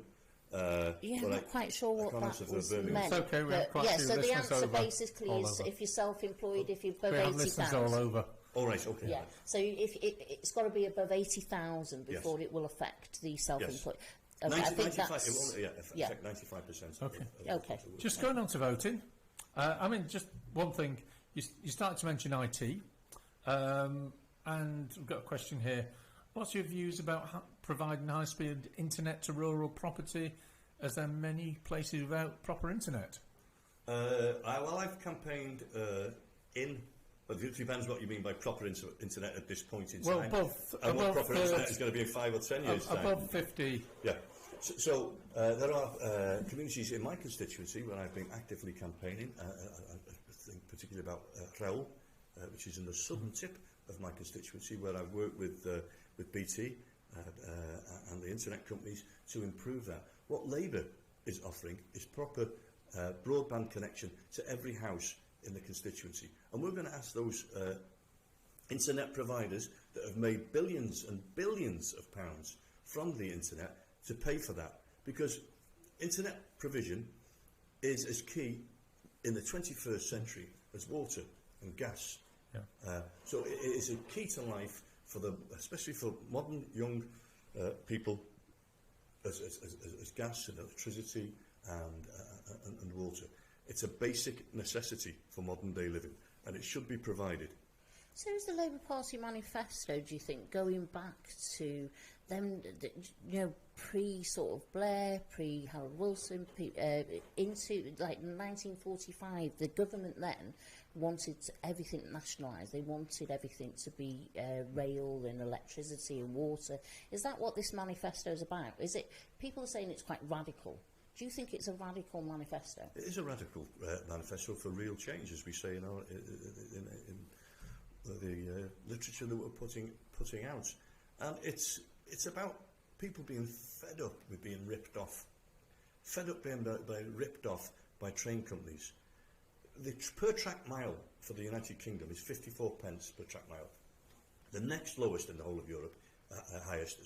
I'm not quite sure what that was meant. It's okay, we have quite a few so the listeners answer over, basically is if you're self-employed, if you're above 80,000. all over. All right, okay. Yeah, so if it's got to be above 80,000 before it will affect the self-employed. Yes. Okay, I think 95, that's... it will affect 95%. Okay. Okay. Just going on to voting, I mean, just one thing. You started to mention IT, and we've got a question here. What's your views about providing high-speed internet to rural property, as there are many places without proper internet? I've campaigned but it depends what you mean by proper internet at this point in time. And what proper internet is going to be in 5 or 10 years' time. Above 50. Yeah. So there are communities in my constituency where I've been actively campaigning, think particularly about Rhyl, which is in the southern tip of my constituency, where I've worked with BT and the internet companies to improve that. What Labour is offering is proper broadband connection to every house in the constituency. And we're going to ask those internet providers that have made billions and billions of pounds from the internet to pay for that, because internet provision is as key in the 21st century as water and gas. Yeah. So it is a key to life for especially for modern young people, as gas and electricity and water. It's a basic necessity for modern day living, and it should be provided. So is the Labour Party manifesto, do you think, going back to them, pre-sort of Blair, pre-Harold Wilson, into like 1945, the government then wanted everything nationalised. They wanted everything to be rail and electricity and water. Is that what this manifesto is about? Is it? People are saying it's quite radical. Do you think it's a radical manifesto? It is a radical manifesto for real change, as we say in the literature that we're putting out, and it's about people being fed up with being ripped off, being ripped off by train companies. The per track mile for the United Kingdom is 54 pence per track mile. The next lowest in the whole of Europe, highest,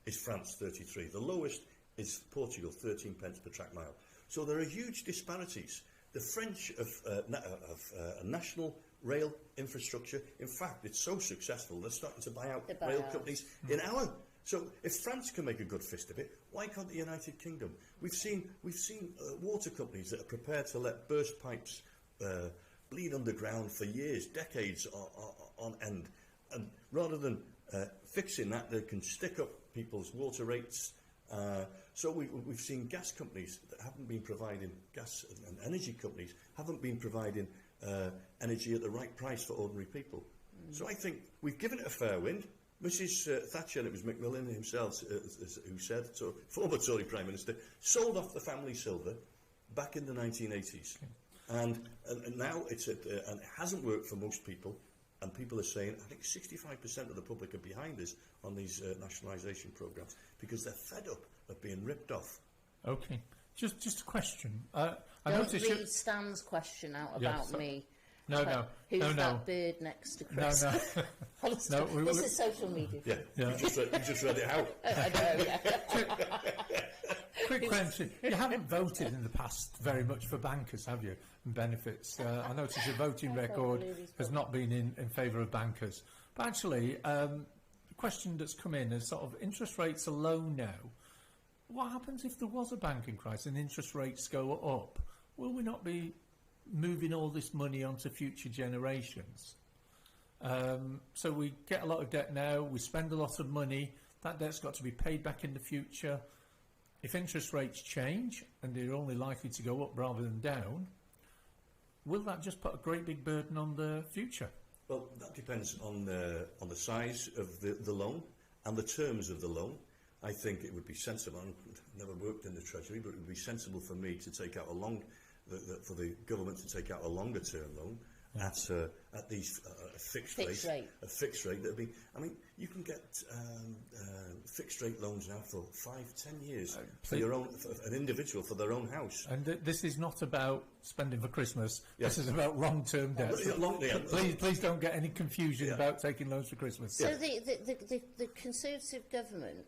is France, 33. The lowest is Portugal, 13 pence per track mile. So there are huge disparities. The French have a national rail infrastructure. In fact, it's so successful they're starting to buy out rail companies in our. So if France can make a good fist of it, why can't the United Kingdom? We've seen water companies that are prepared to let burst pipes bleed underground for years, decades on end, and rather than fixing that, they can stick up people's water rates. So we've seen gas companies that haven't been providing, gas and energy companies haven't been providing energy at the right price for ordinary people. So I think we've given it a fair wind. Mrs Thatcher, and it was Macmillan himself who said, so former Tory Prime Minister, sold off the family silver back in the 1980s. And now and it hasn't worked for most people. And people are saying, I think 65% of the public are behind us on these nationalisation programmes because they're fed up of being ripped off. Okay. Just a question. Don't read Stan's question out about me. No. Who's no. that bird next to Chris? No. This is social media. Yeah. You just read it out. I know, yeah. Quick question. You haven't voted in the past very much for bankers, have you? And benefits. I notice your voting record has not been in favour of bankers. But actually, the question that's come in is sort of interest rates are low now. What happens if there was a banking crisis and interest rates go up? Will we not be moving all this money onto future generations? So we get a lot of debt now, we spend a lot of money, that debt's got to be paid back in the future. If interest rates change, and they're only likely to go up rather than down, will that just put a great big burden on the future? Well, that depends on the size of the loan and the terms of the loan. I think it would be sensible, I've never worked in the Treasury, but it would be sensible for me to take out for the government to take out a longer term loan at these fixed rate. A fixed rate that'd be. I mean, you can get fixed rate loans now for 5-10 years for an individual for their own house. And this is not about spending for Christmas. Yes. This is about long term debt. Please don't get any confusion about taking loans for Christmas. So the Conservative government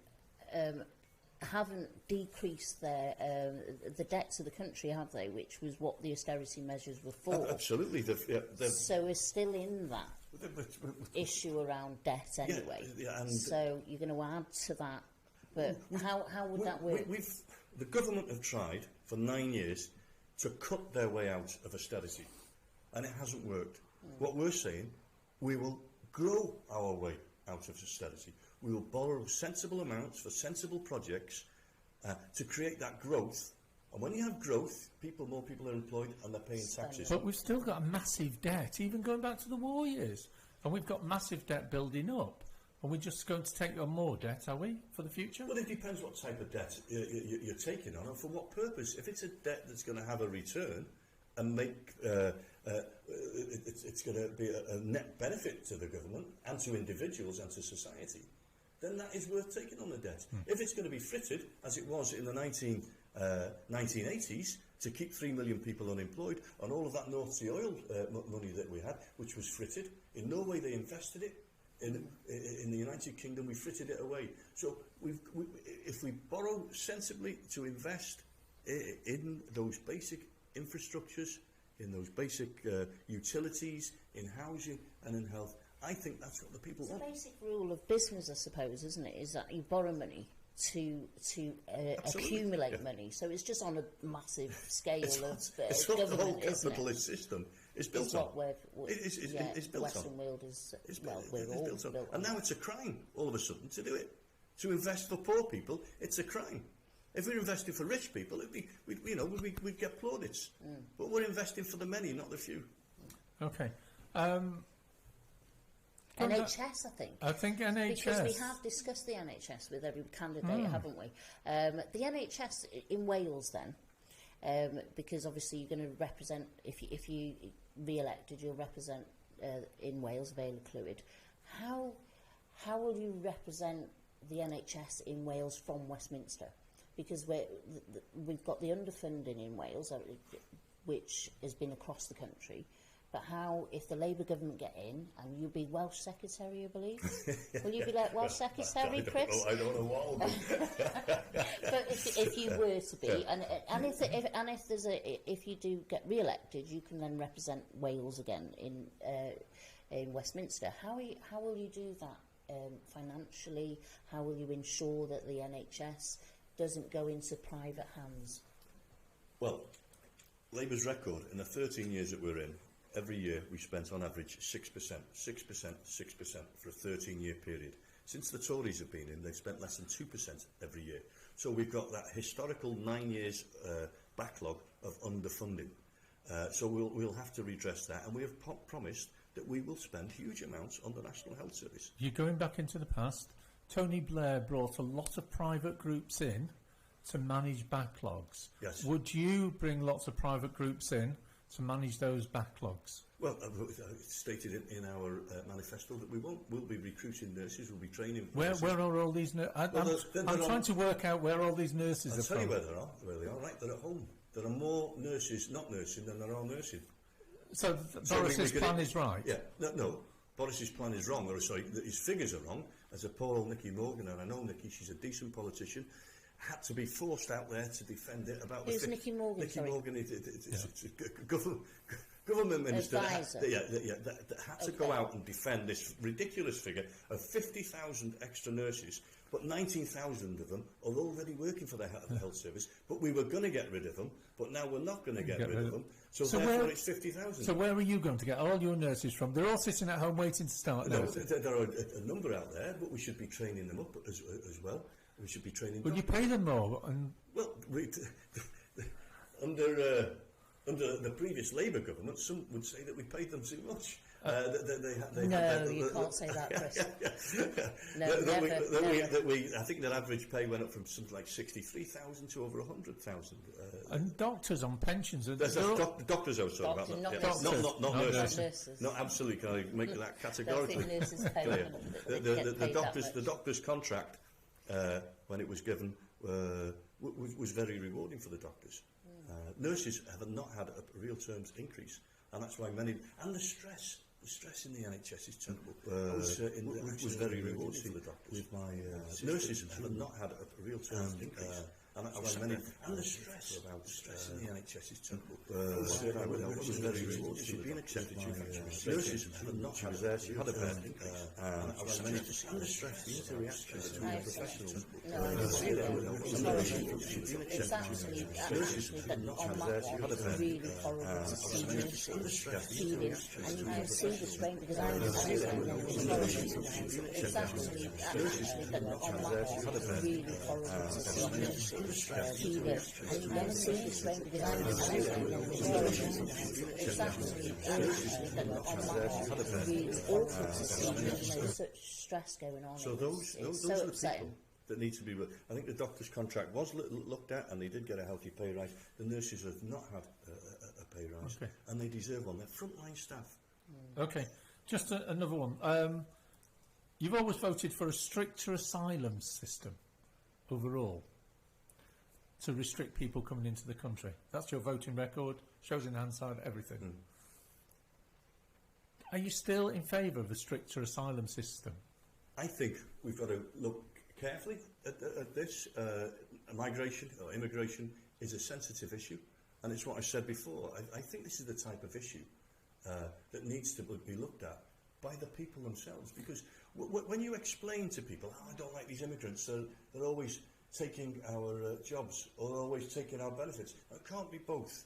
haven't decreased the debts of the country, have they? Which was what the austerity measures were for. Absolutely. So we're still in that issue around debt anyway. So you're going to add to that. But how would that work? The government have tried for 9 years to cut their way out of austerity, and it hasn't worked. What we're saying, we will grow our way out of austerity. We will borrow sensible amounts for sensible projects to create that growth. And when you have growth, more people are employed and they're paying taxes. But we've still got a massive debt, even going back to the war years. And we've got massive debt building up. And we're just going to take on more debt, are we, for the future? Well, it depends what type of debt you're taking on and for what purpose. If it's a debt that's going to have a return, and make it's going to be a net benefit to the government and to individuals and to society, then that is worth taking on the debt. If it's going to be frittered, as it was in the 1980s, to keep 3 million people unemployed, and all of that North Sea oil money that we had, which was frittered, in no way they invested it. In the United Kingdom, we frittered it away. So if we borrow sensibly to invest in those basic infrastructures, in those basic utilities, in housing and in health, I think that's what the people want. The basic rule of business, I suppose, isn't it, is that you borrow money to accumulate money. So it's just on a massive scale it's of what the whole government, isn't it? capitalist system is built on. It's built the Western on. world is, It's well, built- we're it's all built on. built And now it's a crime, all of a sudden, to do it. To invest for poor people, it's a crime. If we're investing for rich people, we'd get plaudits. But we're investing for the many, not the few. Okay. NHS, I think. I think NHS. Because we have discussed the NHS with every candidate, haven't we? The NHS in Wales, then, because obviously you're going to represent, if you re-elected, you'll represent in Wales, Vale of Clwyd. How will you represent the NHS in Wales from Westminster? Because we've got the underfunding in Wales, which has been across the country. But how, if the Labour government get in, and you'll be Welsh Secretary, I believe? Will you be like Welsh Secretary, Chris? I don't know what I'll be. But if you were to be, if you do get re-elected, you can then represent Wales again in Westminster. How will you do that financially? How will you ensure that the NHS doesn't go into private hands? Well, Labour's record in the 13 years that we're in, every year we spent on average 6% for a 13-year period. Since the Tories have been in, they've spent less than 2% every year. So we've got that historical 9 years backlog of underfunding. So we'll have to redress that, and we have promised that we will spend huge amounts on the National Health Service. You're going back into the past. Tony Blair brought a lot of private groups in to manage backlogs. Yes. Would you bring lots of private groups in to manage those backlogs? Well, it's stated in our manifesto that we won't. We'll be recruiting nurses, we'll be training nurses. Where are all these nurses? I'm trying to work out where all these nurses are from. I'll tell you where they are, right? They're at home. There are more nurses not nursing than there are nursing. So Boris's plan is right? Yeah, no, Boris's plan is wrong, or sorry, his figures are wrong. As a poor old Nicky Morgan, and I know Nicky, she's a decent politician, had to be forced out there to defend it about... Who's Nicky Morgan, Nicky sorry? Morgan, it's a government minister that had to go out and defend this ridiculous figure of 50,000 extra nurses, but 19,000 of them are already working for the health service, but we were going to get rid of them, but now we're not going to get rid of them, so therefore it's 50,000. So where are you going to get all your nurses from? They're all sitting at home waiting to start. No, there are a number out there, but we should be training them up as well. We should be training them. Will you pay them more? Well, under the previous Labour government, some would say that we paid them too much. You can't say that, Chris. I think their average pay went up from something like 63,000 to over 100,000. And doctors on pensions. Doctors I was talking about. Not nurses. No, absolutely. Can I make that categorically clear? The doctor's contract, when it was given, was very rewarding for the doctors. Nurses have not had a real terms increase, and that's why many... And the stress in the NHS is terrible. Was very rewarding for the doctors. Nurses have not had a real terms increase. And that's why many... And the stress in the NHS is terrible. Was very rewarding. She'd been accepted to nurses have not had a terms increase. And that's why many... And the stress, the interaction between professionals... It's actually that on that one, it's really horrible to see nurses feeling, and you can see the strain, because I understand it's actually that on that one, it's really horrible to see nurses feeling, and you can see the strain, because I understand it's actually that on that one, it's really awful to see such stress going on. So those are the people that need to be... I think the doctor's contract was looked at, and they did get a healthy pay rise. The nurses have not had a pay rise, Okay. and they deserve one. They're frontline staff. Okay, just another one. You've always voted for a stricter asylum system overall to restrict people coming into the country. That's your voting record, shows in hindsight, everything. Are you still in favour of a stricter asylum system? I think we've got to look carefully at this. Migration or immigration is a sensitive issue, and it's what I said before. I think this is the type of issue that needs to be looked at by the people themselves, because when you explain to people, oh, I don't like these immigrants, they're always taking our jobs or always taking our benefits. It can't be both.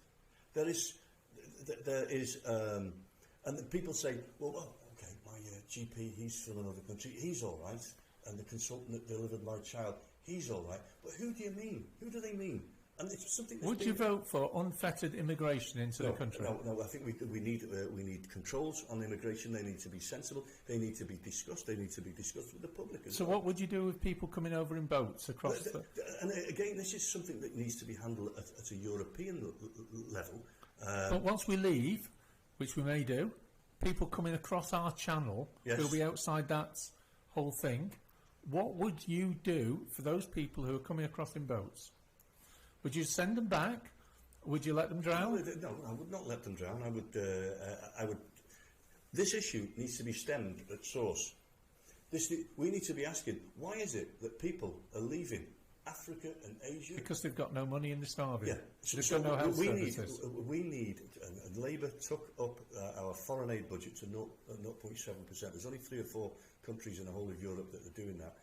There is, and people say, well, okay, my GP, he's from another country, he's all right, and the consultant that delivered my child, he's all right. But who do you mean? Who do they mean? And it's something. Would you vote for unfettered immigration into the country? No. I think we need controls on immigration. They need to be sensible. They need to be discussed. They need to be discussed with the public as well. So what would you do with people coming over in boats across the... And again, this is something that needs to be handled at a European level. But once we leave, which we may do, people coming across our channel will be outside that whole thing. What would you do for those people who are coming across in boats? Would you send them back? Would you let them drown? No, I would not let them drown. I would. This issue needs to be stemmed at source. We need to be asking, why is it that people are leaving Africa and Asia? Because they've got no money and they're starving. Yeah. They've got no health services. We need, and Labour took up our foreign aid budget to 0.7%. There's only 3 or 4 countries in the whole of Europe that are doing that.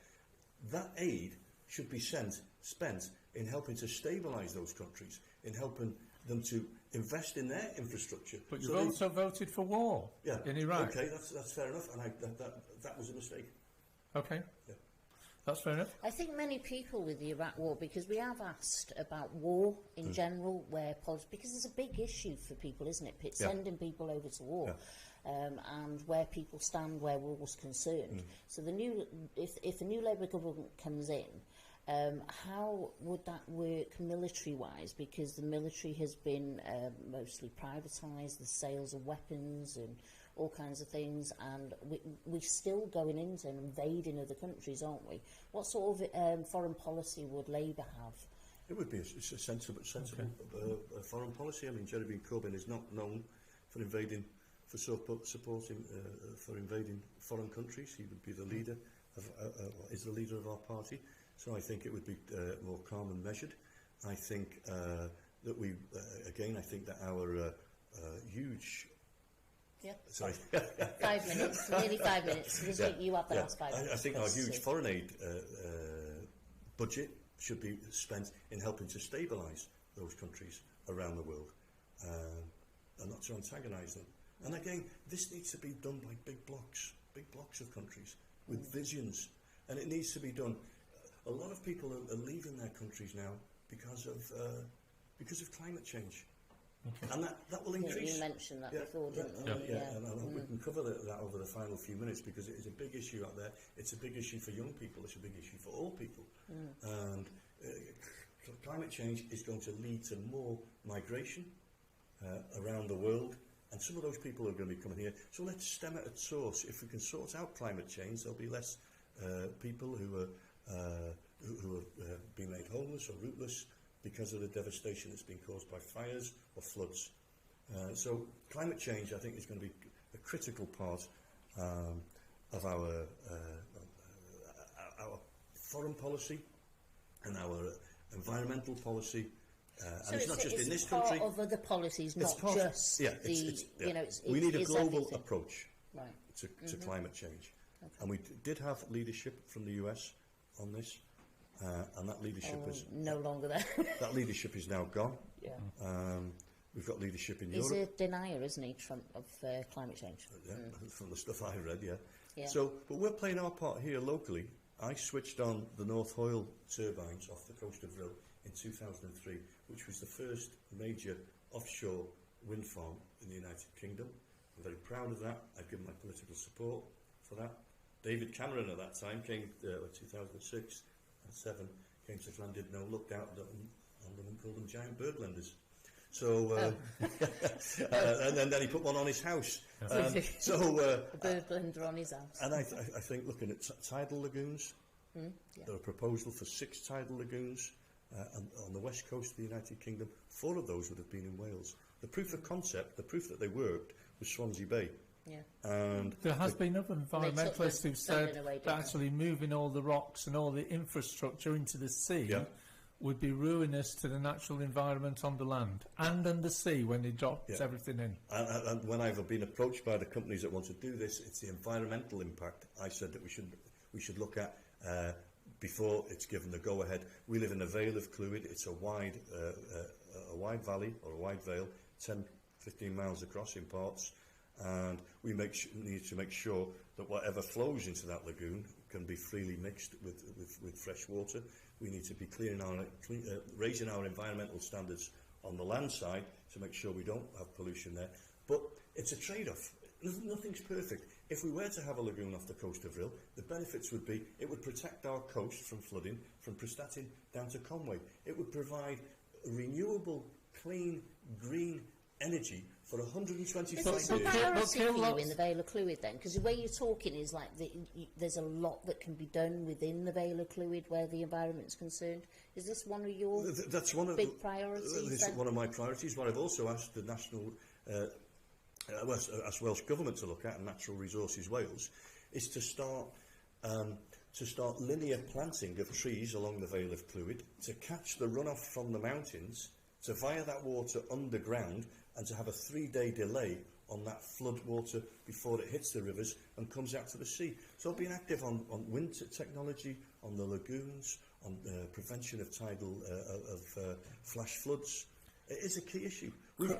That aid should be spent in helping to stabilise those countries, in helping them to invest in their infrastructure. But you've also voted for war in Iraq. Okay, that's fair enough, and that was a mistake. Okay. Yeah. That's fair enough. I think many people with the Iraq war, because we have asked about war in general, because it's a big issue for people, isn't it? Sending people over to war. And where people stand where war's concerned. So if the new Labour government comes in, how would that work military-wise? Because the military has been mostly privatised, the sales of weapons and all kinds of things, and we're still going into and invading other countries, aren't we? What sort of foreign policy would Labour have? It would be a sensible foreign policy. I mean, Jeremy Corbyn is not known for supporting for invading foreign countries. He would be the leader is the leader of our party. So I think it would be more calm and measured. I think that I think that our huge... Sorry. 5 minutes, nearly 5 minutes. You have the last 5 minutes. I think our huge foreign aid budget should be spent in helping to stabilise those countries around the world and not to antagonise them. And again, this needs to be done by big blocks of countries with visions, and it needs to be done. A lot of people are leaving their countries now because of climate change. Okay. And that will increase. You mentioned that before, didn't you? And we can cover that over the final few minutes, because it is a big issue out there. It's a big issue for young people. It's a big issue for all people. And climate change is going to lead to more migration around the world, and some of those people are going to be coming here. So let's stem it at source. If we can sort out climate change, there'll be less people who are being made homeless or rootless because of the devastation that's been caused by fires or floods. So climate change, I think, is going to be a critical part of our foreign policy and our environmental policy. And it's not just in this country. It's part of other policies, not just we need a global approach to climate change. Okay. And we did have leadership from the US on this. And that leadership is no longer there. That leadership is now gone. Yeah. We've got leadership in He's Europe. He's a denier, isn't he, of climate change? From the stuff I read, yeah. So, but we're playing our part here locally. I switched on the North Hoyle turbines off the coast of Rhyl in 2003, which was the first major offshore wind farm in the United Kingdom. I'm very proud of that. I've given my political support for that. David Cameron at that time came, 2006 and 7, came to Llandudno, looked out on them and called them giant birdlanders. So, and then he put one on his house. A bird blender on his house. And I think looking at tidal lagoons, Yeah. there are a proposal for 6 tidal lagoons on the west coast of the United Kingdom. 4 of those would have been in Wales. The proof of concept, the proof that they worked, was Swansea Bay. Yeah. And there has been other environmentalists who've said away, that actually moving all the rocks and all the infrastructure into the sea Yeah. would be ruinous to the natural environment on the land and under sea when they dropped everything in. And when I've been approached by the companies that want to do this, it's the environmental impact. I said that we should look at before it's given the go-ahead. We live in the Vale of Clwyd. It's a wide valley or a wide vale, 10, 15 miles across in parts, and we need to make sure that whatever flows into that lagoon can be freely mixed with fresh water. We need to be raising our environmental standards on the land side to make sure we don't have pollution there. But it's a trade-off. Nothing's perfect. If we were to have a lagoon off the coast of Rhyl, the benefits would be it would protect our coast from flooding from Prestatyn down to Conway. It would provide renewable, clean, green energy for 125 years. Is it a priority for you in the Vale of Clwyd then? Because the way you're talking is like there's a lot that can be done within the Vale of Clwyd where the environment's concerned. Is this one of your big priorities? It's one of my priorities. What I've also asked the national, asked Welsh Government to look at, and Natural Resources Wales, is to start linear planting of trees along the Vale of Clwyd to catch the runoff from the mountains, to via that water underground, and to have a 3-day delay on that flood water before it hits the rivers and comes out to the sea. So being active on wind technology, on the lagoons, on prevention of tidal flash floods, it is a key issue.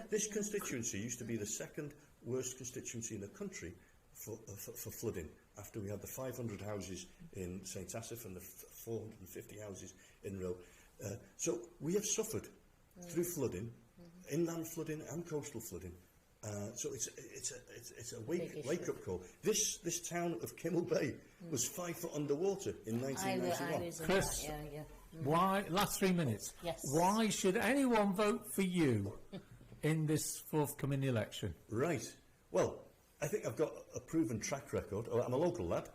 This constituency used to be the 2nd worst constituency in the country for flooding, after we had the 500 houses in St Asaph and the 450 houses in Rhyl. So we have suffered through flooding, inland flooding and coastal flooding. So it's a wake-up call. This town of Kimmel Bay was 5 foot underwater in 1991. Chris, why, last 3 minutes, Yes. why should anyone vote for you in this forthcoming election? Right. Well, I think I've got a proven track record. I'm a local lad,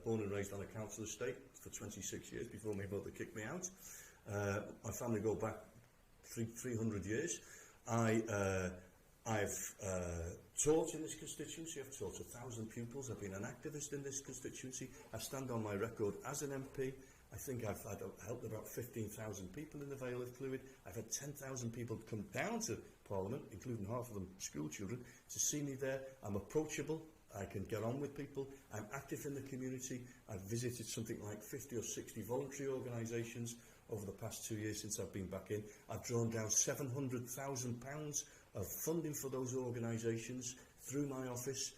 born and raised on a council estate for 26 years before my mother kicked me out. My family go back 300 years. I've taught in this constituency. I've taught 1,000 pupils. I've been an activist in this constituency. I stand on my record as an MP. I think I've helped about 15,000 people in the Vale of Clwyd. I've had 10,000 people come down to Parliament, including half of them school children, to see me there. I'm approachable. I can get on with people. I'm active in the community. I've visited something like 50 or 60 voluntary organisations over the past 2 years since I've been back in. I've drawn down £700,000 of funding for those organisations through my office.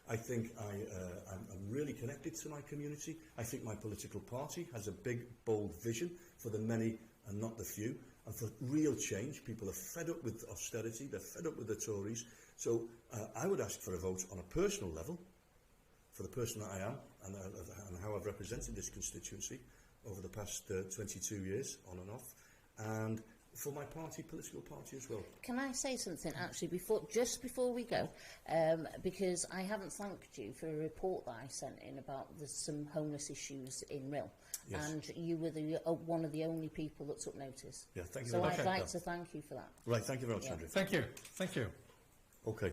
I think I'm really connected to my community. I think my political party has a big, bold vision for the many and not the few, and for real change. People are fed up with austerity, they're fed up with the Tories. So I would ask for a vote on a personal level, for the person that I am, and how I've represented this constituency over the past 22 years, on and off, and for my political party as well. Can I say something actually just before we go? Because I haven't thanked you for a report that I sent in about some homeless issues in Rhyl. Yes. And you were one of the only people that took notice. Yeah, thank you so very much. I'd like to thank you for that. Right, thank you very much, Andrew. Thank you. Thank you. Okay.